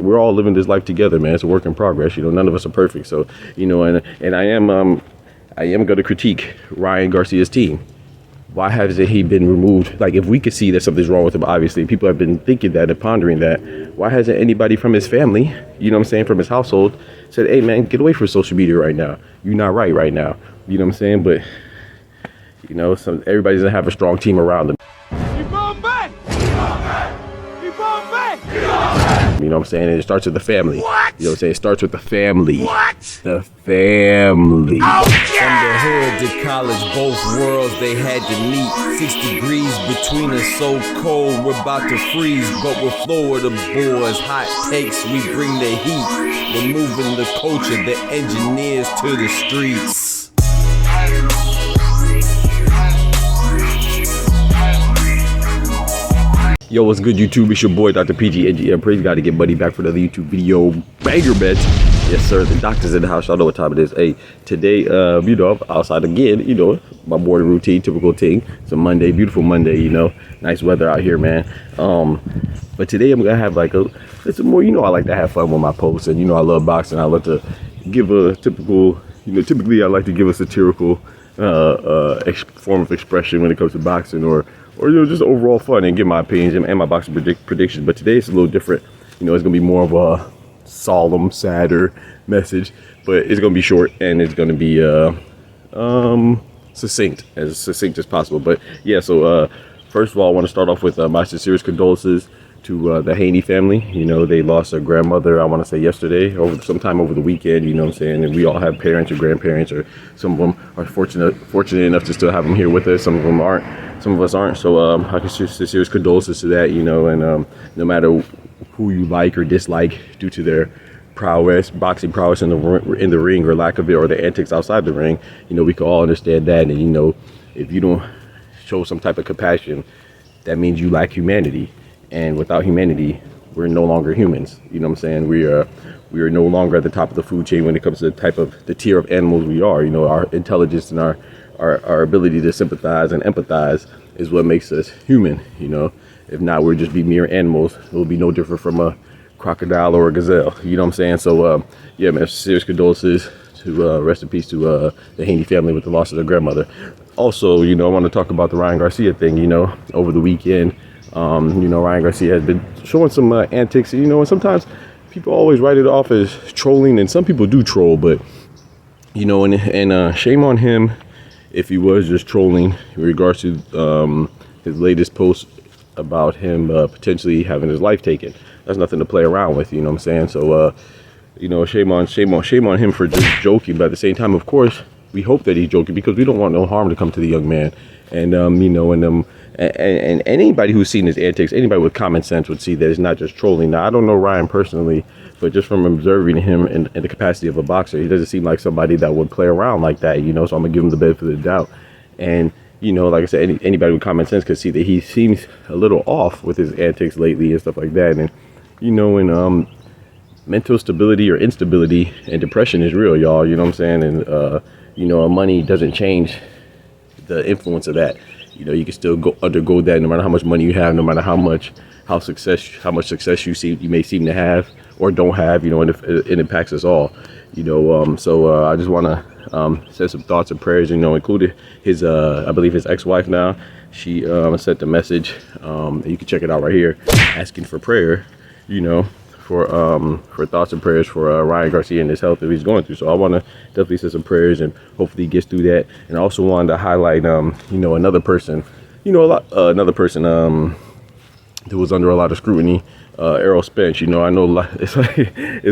we're all living this life together, man. It's a work in progress. You know, none of us are perfect. So, you know, and I am going to critique Ryan Garcia's team. Why hasn't he been removed? Like, if we could see that something's wrong with him, obviously, people have been thinking that and pondering that. Why hasn't anybody from his family, you know what I'm saying, from his household, said, hey, man, get away from social media right now. You're not right now. You know what I'm saying? But, you know, everybody doesn't have a strong team around them. Keep on back! Keep on back! Keep on back! Keep on back! You know what I'm saying? And it starts with the family. What? You know what I'm saying? It starts with the family. What? The family. Oh, yeah! From the hood to college, both worlds they had to meet. 6 degrees between us, so cold we're about to freeze. But we're Florida boys, hot takes, we bring the heat. We're moving the culture, the engineers to the streets. Yo, what's good, YouTube? It's your boy, Dr. PG, engineer. Praise God to get Buddy back for another YouTube video. Banger bets. Yes, sir. The doctor's in the house. Y'all know what time it is. Hey, today, you know, I'm outside again. You know, my morning routine, typical thing. It's a Monday, beautiful Monday, you know. Nice weather out here, man. But today I'm going to have like it's a more, you know, I like to have fun with my posts. And, you know, I love boxing. I love to give a typical, you know, typically I like to give a satirical form of expression when it comes to boxing or you know, just overall fun and give my opinions and my boxing predictions. But today it's a little different. You know, it's gonna be more of a solemn, sadder message, but it's gonna be short and it's gonna be succinct as possible. But yeah, so first of all, I want to start off with my sincerest condolences to the Haney family. You know, they lost their grandmother, I want to say yesterday, sometime over the weekend, you know what I'm saying? And we all have parents or grandparents, or some of them are fortunate enough to still have them here with us. Some of them aren't, some of us aren't. So I can serious condolences to that, you know, and no matter who you like or dislike due to their prowess, boxing prowess in the ring or lack of it, or the antics outside the ring, you know, we can all understand that. And, you know, if you don't show some type of compassion, that means you lack humanity. And without humanity, we're no longer humans. You know what I'm saying? We are no longer at the top of the food chain when it comes to the tier of animals we are. You know, our intelligence and our ability to sympathize and empathize is what makes us human. You know, if not, we'll just be mere animals. It will be no different from a crocodile or a gazelle. You know what I'm saying? So, yeah, man, serious condolences to rest in peace to the Haney family with the loss of their grandmother. Also, you know, I want to talk about the Ryan Garcia thing. You know, over the weekend, you know, Ryan Garcia has been showing some antics, you know, and sometimes people always write it off as trolling, and some people do troll, but, you know, and shame on him if he was just trolling in regards to his latest post about him potentially having his life taken. That's nothing to play around with, you know what I'm saying? So, you know, shame on him for just joking, but at the same time, of course, we hope that he's joking because we don't want no harm to come to the young man. And, you know, and anybody who's seen his antics, anybody with common sense would see that it's not just trolling. Now, I don't know Ryan personally, but just from observing him in the capacity of a boxer, he doesn't seem like somebody that would play around like that, you know, so I'm going to give him the benefit of the doubt. And, you know, like I said, anybody with common sense could see that he seems a little off with his antics lately and stuff like that. And, you know, and mental stability or instability and depression is real, y'all, you know what I'm saying? And, you know, money doesn't change the influence of that. You know, you can still undergo that no matter how much money you have, no matter how much success you may seem to have or don't have, you know, and it impacts us all, you know. So I just want to send some thoughts and prayers, you know, including his, I believe his ex-wife now. She sent a message, you can check it out right here, asking for prayer, you know, for thoughts and prayers for Ryan Garcia and his health that he's going through. So I want to definitely send some prayers and hopefully he gets through that. And I also wanted to highlight, you know, another person, you know, who was under a lot of scrutiny, Errol Spence. You know, I know it's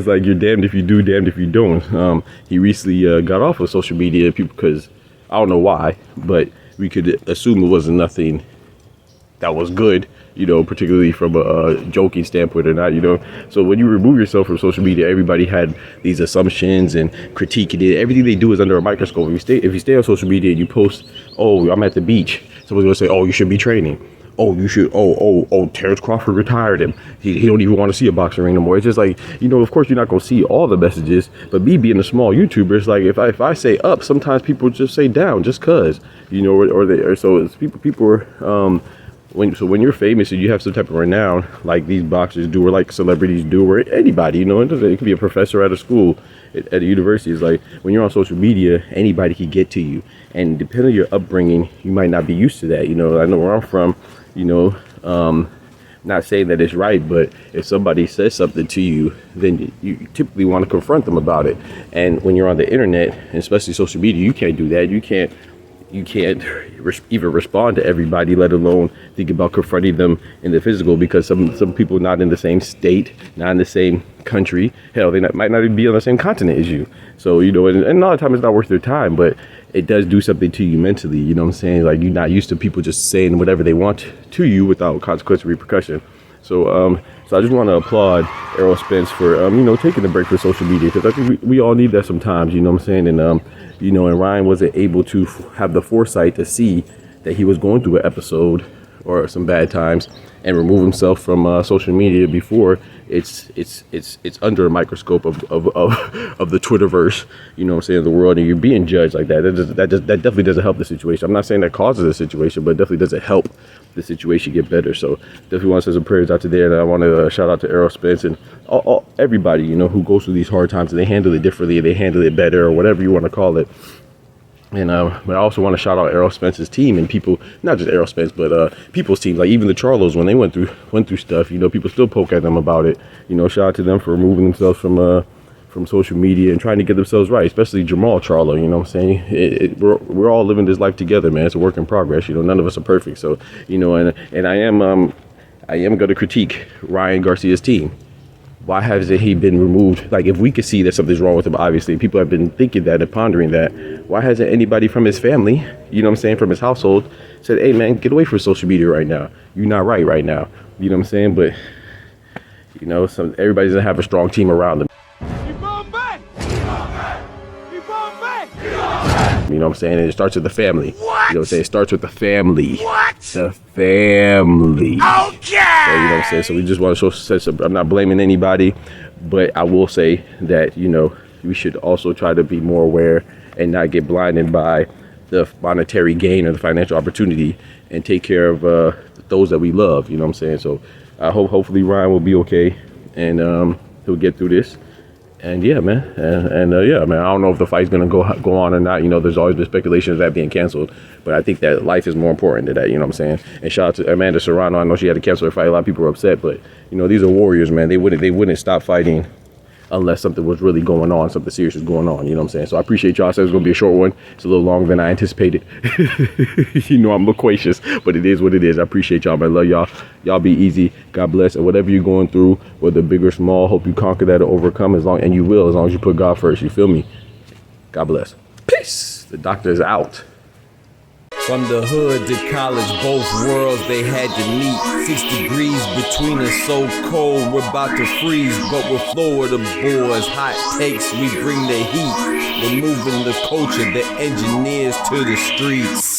like you're damned if you do, damned if you don't. He recently got off of social media because I don't know why, but we could assume it wasn't nothing that was good, you know, particularly from a joking standpoint or not, you know. So when you remove yourself from social media, everybody had these assumptions and critiquing it. Everything they do is under a microscope. If you stay on social media and you post, oh, I'm at the beach, someone's gonna say, oh, you should be training. Oh, you should, Terrence Crawford retired him. He don't even want to see a boxing ring no more. It's just like, you know, of course you're not going to see all the messages, but me being a small YouTuber, it's like if I say up, sometimes people just say down just cause, you know, so it's people are when you're famous and you have some type of renown, like these boxers do, or like celebrities do, or anybody, you know, it could be a professor at a school, at a university. It's like when you're on social media, anybody can get to you, and depending on your upbringing, you might not be used to that. You know, I know where I'm from, you know, not saying that it's right, but if somebody says something to you, then you typically want to confront them about it. And when you're on the internet, and especially social media, you can't do that. You can't even respond to everybody, let alone think about confronting them in the physical, because some people not in the same state, not in the same country, hell, they might not even be on the same continent as you. So, you know, and a lot of times it's not worth their time, but it does do something to you mentally, you know what I'm saying? Like, you're not used to people just saying whatever they want to you without consequence or repercussion. So I just want to applaud Errol Spence for, you know, taking a break from social media, because I think we all need that sometimes, you know what I'm saying? And, you know, and Ryan wasn't able to have the foresight to see that he was going through an episode or some bad times and remove himself from social media before it's under a microscope of the Twitterverse, you know what I'm saying, the world, and you're being judged like that. That definitely doesn't help the situation. I'm not saying that causes the situation, but it definitely doesn't help the situation get better. So definitely want to send some prayers out to there, and I want to shout out to Errol Spence and everybody, you know, who goes through these hard times, and they handle it differently, they handle it better, or whatever you want to call it. And but I also want to shout out Errol Spence's team, and people, not just Errol Spence, but people's teams, like even the Charlos, when they went through stuff, you know, people still poke at them about it. You know, shout out to them for removing themselves from social media and trying to get themselves right, especially Jamal Charlo, you know what I'm saying? We're all living this life together, man. It's a work in progress, you know, none of us are perfect. So, you know, and I am going to critique Ryan Garcia's team. Why hasn't he been removed? Like, if we could see that something's wrong with him, obviously, people have been thinking that and pondering that. Why hasn't anybody from his family, you know what I'm saying, from his household, said, hey, man, get away from social media right now. You're not right now. You know what I'm saying? But, you know, everybody doesn't have a strong team around them. You know what I'm saying? And it starts with the family. What? You know what I'm saying? It starts with the family. What? The family. Okay. So, you know what I'm saying? So we just want to show, I'm not blaming anybody, but I will say that, you know, we should also try to be more aware and not get blinded by the monetary gain or the financial opportunity, and take care of those that we love. You know what I'm saying? So I hopefully Ryan will be okay, and he'll get through this. And yeah, man, yeah, man. I don't know if the fight's gonna go on or not. You know, there's always been speculation of that being canceled, but I think that life is more important than that. You know what I'm saying? And shout out to Amanda Serrano. I know she had to cancel her fight. A lot of people were upset, but you know, these are warriors, man. They wouldn't stop fighting unless something was really going on, something serious was going on. You know what I'm saying? So I appreciate y'all. I said it was gonna be a short one. It's a little longer than I anticipated. You know, I'm loquacious, but it is what it is. I appreciate y'all, man. I love y'all. Y'all be easy. God bless. And whatever you're going through, whether big or small, hope you conquer that or overcome, and you will, as long as you put God first. You feel me? God bless. Peace. The doctor is out. From the hood to college, both worlds they had to meet. 6 degrees between us, so cold we're about to freeze. But we're Florida boys, hot takes, we bring the heat. We're moving the culture, the engineers to the streets.